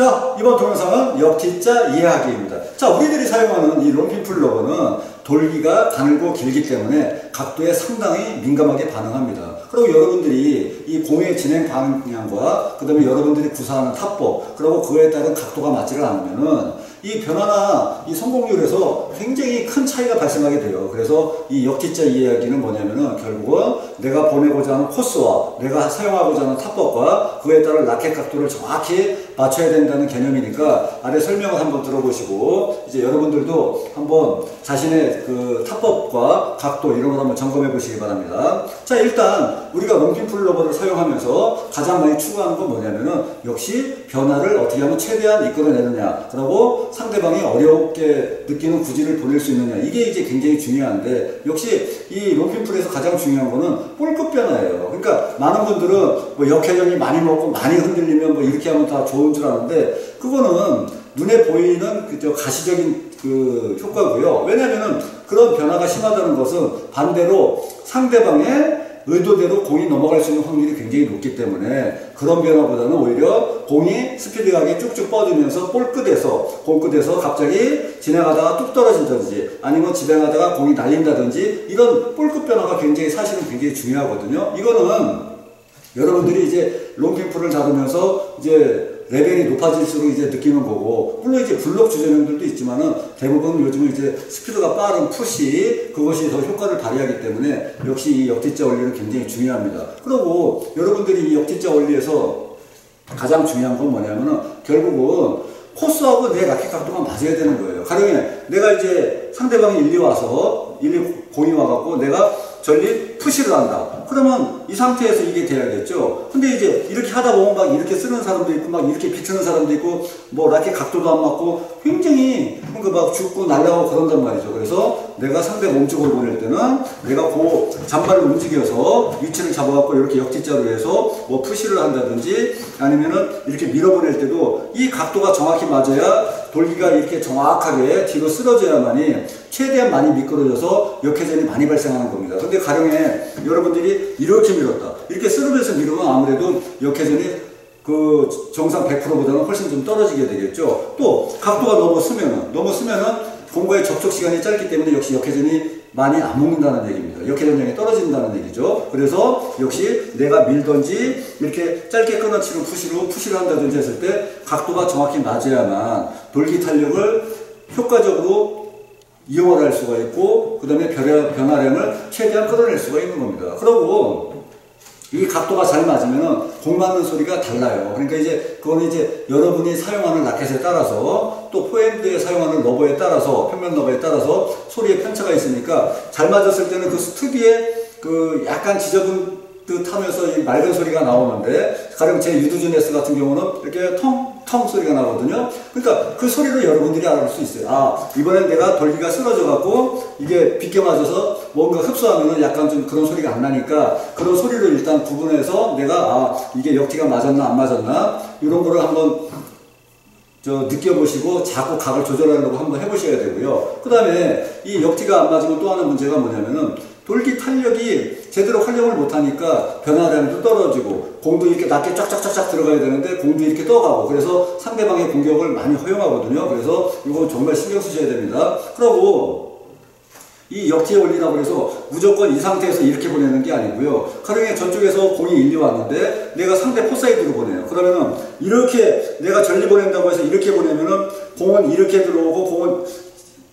자, 이번 동영상은 역티자 이해하기입니다. 자, 우리들이 사용하는 이 롱핀풀 러버는 돌기가 가늘고 길기 때문에 각도에 상당히 민감하게 반응합니다. 그리고 여러분들이 이 공의 진행 방향과 그 다음에 여러분들이 구사하는 타법, 그리고 그에 따른 각도가 맞지를 않으면은 이 변화나 이 성공률에서 굉장히 큰 차이가 발생하게 돼요. 그래서 이 역티자 이해하기는 뭐냐면은 결국은 내가 보내고자 하는 코스와 내가 사용하고자 하는 타법과 그에 따른 라켓 각도를 정확히 맞춰야 된다는 개념이니까 아래 설명을 한번 들어보시고 이제 여러분들도 한번 자신의 그 타법과 각도 이런 걸 한번 점검해 보시기 바랍니다. 자, 일단 우리가 롱핀풀 러버를 사용하면서 가장 많이 추구하는 건 뭐냐면은 역시 변화를 어떻게 하면 최대한 이끌어내느냐, 그리고 상대방이 어렵게 느끼는 구질을 보낼 수 있느냐, 이게 이제 굉장히 중요한데 역시 이 롱핀풀에서 가장 중요한 거는 볼끝 변화예요. 그러니까 많은 분들은 뭐 역회전이 많이 먹고 많이 흔들리면 뭐 이렇게 하면 다 좋은 줄 아는데 그거는 눈에 보이는 그 가시적인 그 효과고요. 왜냐면은 그런 변화가 심하다는 것은 반대로 상대방의 의도대로 공이 넘어갈 수 있는 확률이 굉장히 높기 때문에 그런 변화보다는 오히려 공이 스피드하게 쭉쭉 뻗으면서 공끝에서 갑자기 진행하다가 뚝 떨어진다든지 아니면 지탱하다가 공이 날린다든지 이런 볼끝 변화가 사실은 굉장히 중요하거든요. 이거는 여러분들이 이제 롱핀풀을 잡으면서 이제 레벨이 높아질수록 이제 느끼는 거고, 물론 이제 블록 주전형들도 있지만은 대부분 요즘은 이제 스피드가 빠른 푸시, 그것이 더 효과를 발휘하기 때문에 역시 이 역티자 원리는 굉장히 중요합니다. 그리고 여러분들이 이 역티자 원리에서 가장 중요한 건 뭐냐면은 결국은 코스하고 내 라켓 각도가 맞아야 되는 거예요. 가령에 내가 이제 상대방이 공이 와갖고 내가 전리 푸시를 한다. 그러면 이 상태에서 이게 돼야겠죠. 근데 이제 이렇게 하다 보면 막 이렇게 쓰는 사람도 있고 막 이렇게 비트는 사람도 있고 뭐 라켓 각도도 안 맞고 굉장히 막 죽고 날아가고 그런단 말이죠. 그래서 내가 상대 몸쪽을 보낼 때는 내가 그 잔발로 움직여서 위치를 잡아갖고 이렇게 역티자로 해서 뭐 푸시를 한다든지 아니면은 이렇게 밀어보낼 때도 이 각도가 정확히 맞아야 돌기가 이렇게 정확하게 뒤로 쓰러져야만이 최대한 많이 미끄러져서 역회전이 많이 발생하는 겁니다. 근데 가령에 여러분들이 이렇게 밀었다. 이렇게 쓰러면서 밀으면 아무래도 역회전이 그 정상 100%보다는 훨씬 좀 떨어지게 되겠죠. 또 각도가 넘어서면은 공과의 접촉 시간이 짧기 때문에 역시 역회전이 많이 안 먹는다는 얘기입니다. 역회전량이 떨어진다는 얘기죠. 그래서 역시 내가 밀던지 이렇게 짧게 끊어치는 푸시를 한다든지 했을 때 각도가 정확히 맞아야만 돌기 탄력을 효과적으로 이용을 할 수가 있고 그 다음에 변화량을 최대한 끌어낼 수가 있는 겁니다. 그리고 이 각도가 잘 맞으면 공 맞는 소리가 달라요. 그러니까 이제 그거는 이제 여러분이 사용하는 라켓에 따라서 또 포핸드에 사용하는 러버에 따라서 평면 러버에 따라서 소리의 편차가 있으니까 잘 맞았을 때는 그 특유의 그 약간 지저분 듯 하면서 이 맑은 소리가 나오는데 가령 제 유두준 S 같은 경우는 이렇게 텅 소리가 나거든요. 그러니까 그 소리로 여러분들이 알아볼 수 있어요. 아, 이번엔 내가 돌기가 쓰러져 갖고 이게 비껴 맞아서 뭔가 흡수하면은 약간 좀 그런 소리가 안 나니까 그런 소리를 일단 구분해서 내가 이게 역티가 맞았나 안 맞았나 이런 거를 한번 느껴보시고 자꾸 각을 조절하려고 한번 해보셔야 되고요. 그 다음에 이 역티가 안 맞으면 또 하나 문제가 뭐냐면은 돌기 탄력이 제대로 활용을 못하니까 변화량도 떨어지고 공도 이렇게 낮게 쫙쫙쫙쫙 들어가야 되는데 공도 이렇게 떠가고 그래서 상대방의 공격을 많이 허용하거든요. 그래서 이거 정말 신경 쓰셔야 됩니다. 그리고 이 역티의 원리라고 해서 무조건 이 상태에서 이렇게 보내는 게 아니고요. 가령에 저쪽에서 공이 일리 왔는데 내가 상대 포사이드로 보내요. 그러면은 이렇게 내가 전리 보낸다고 해서 이렇게 보내면은 공은 이렇게 들어오고 공은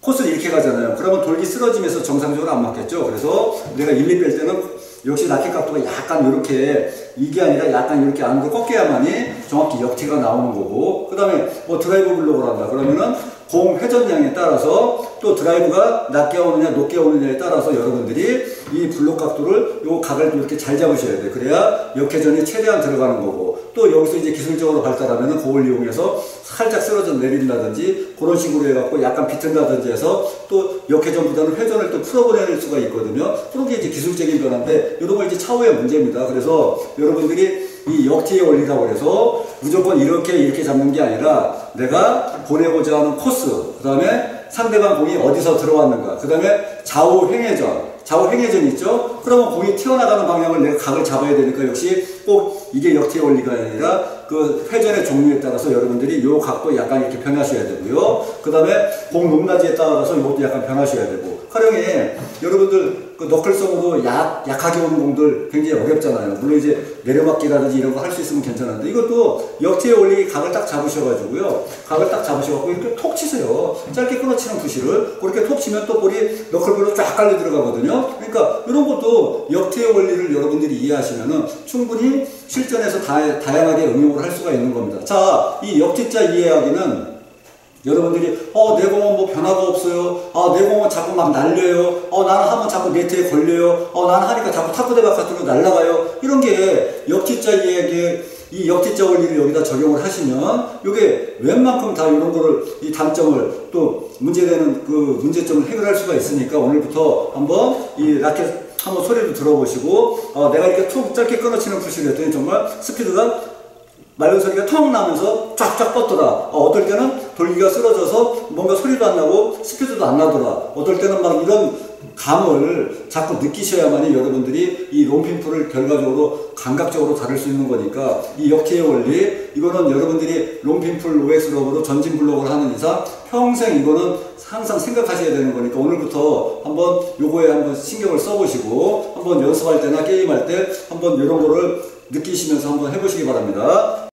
코스를 이렇게 가잖아요. 그러면 돌기 쓰러지면서 정상적으로 안 맞겠죠. 그래서 내가 1, 2 뺄 때는 역시 라켓 각도가 약간 이렇게 이게 아니라 약간 이렇게 안으로 꺾여야만이 정확히 역티가 나오는 거고 그 다음에 뭐 드라이브 블록을 한다. 그러면은 공 회전량에 따라서 또 드라이브가 낮게 오느냐 높게 오느냐에 따라서 여러분들이 이 블록 각도를 요 각을 이렇게 잘 잡으셔야 돼요. 그래야 역회전이 최대한 들어가는 거고 또 여기서 이제 기술적으로 발달하면 그걸 이용해서 살짝 쓰러져 내린다든지 그런 식으로 해갖고 약간 비튼다든지 해서 또 역회전보다는 회전을 또 풀어보낼 수가 있거든요. 그런 게 이제 기술적인 변화인데 이런 거 이제 차후의 문제입니다. 그래서 여러분들이 이 역티의 원리라고 해서 무조건 이렇게 잡는 게 아니라 내가 보내고자 하는 코스, 그 다음에 상대방 공이 어디서 들어왔는가, 그 다음에 좌우 횡회전 있죠? 그러면 공이 튀어나가는 방향을 내가 각을 잡아야 되니까 역시 꼭 이게 역티의 원리가 아니라 그 회전의 종류에 따라서 여러분들이 요 각도 약간 이렇게 변하셔야 되고요. 그 다음에 공 높낮이에 따라서 이것도 약간 변하셔야 되고. 가령에 여러분들 그 너클성으로 약하게 오는 공들 굉장히 어렵잖아요. 물론 이제 내려막기라든지 이런 거 할 수 있으면 괜찮은데 이것도 역티의 원리 각을 딱 잡으셔가지고요. 각을 딱 잡으셔갖고 이렇게 톡 치세요. 짧게 끊어치는 푸시를 그렇게 톡 치면 또 볼이 너클볼로 쫙 깔려 들어가거든요. 그러니까 이런 것도 역티의 원리를 여러분들이 이해하시면은 충분히 실전에서 다양하게 응용을 할 수가 있는 겁니다. 자, 이 역티자 이해하기는 여러분들이 내 공은 뭐 변화가 없어요. 내 공은 자꾸 막 날려요. 나는 하면 자꾸 네트에 걸려요. 나는 하니까 자꾸 탁구대 바깥으로 날아가요. 이런 게 역티자 이해하기 이 역티자 원리를 여기다 적용을 하시면 이게 웬만큼 다 이런 거를 이 단점을 또 문제되는 그 문제점을 해결할 수가 있으니까 오늘부터 한번 이 라켓 한번 소리를 들어보시고 내가 이렇게 툭 짧게 끊어치는 푸시를 했더니 정말 스피드가 맑은 소리가 텅 나면서 쫙쫙 뻗더라. 어떨 때는 돌기가 쓰러져서 뭔가 소리도 안 나고 스피드도 안 나더라. 어떨 때는 막 이런 감을 자꾸 느끼셔야만이 여러분들이 이 롱핀풀을 결과적으로 감각적으로 다룰 수 있는 거니까 이 역티의 원리 이거는 여러분들이 롱핀풀 OX 러브로 전진 블록을 하는 이상 평생 이거는 항상 생각하셔야 되는 거니까 오늘부터 한번 요거에 한번 신경을 써보시고 한번 연습할 때나 게임할 때 한번 이런 거를 느끼시면서 한번 해보시기 바랍니다.